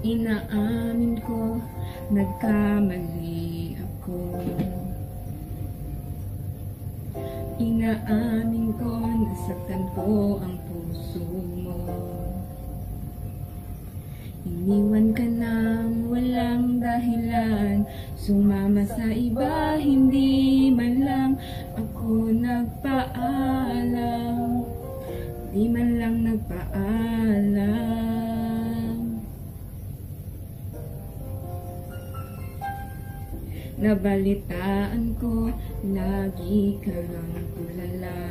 Inaamin ko, nagkamali ako. Inaamin ko, nasaktan ko ang puso mo. Iniwan ka nang walang dahilan, sumama sa iba, hindi man lang ako nagpaalam. Di man lang nagpaalam. Nabalitaan ko, lagi kang tulala.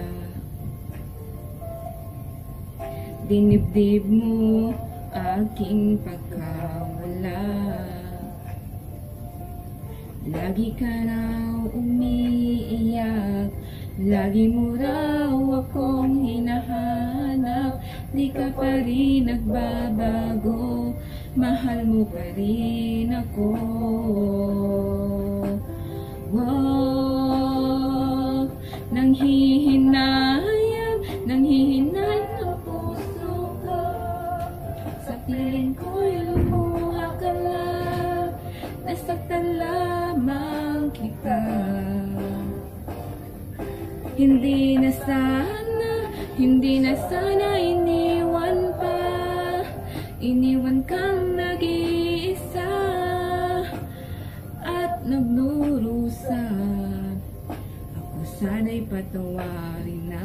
Dinibdib mo aking pagkawala. Lagi ka raw umiiyak, lagi mo raw akong hinahanap. Di ka pa rin nagbabago, mahal mo pa rin ako. Wow, nanghihinayang ang puso ko. Sa piling ko'y lumuha ka lang, nasaktan lamang kita. Hindi na sana iniwan pa. Iniwan kang nag-iisa at nagdurusa. Ako sana'y patawarin na.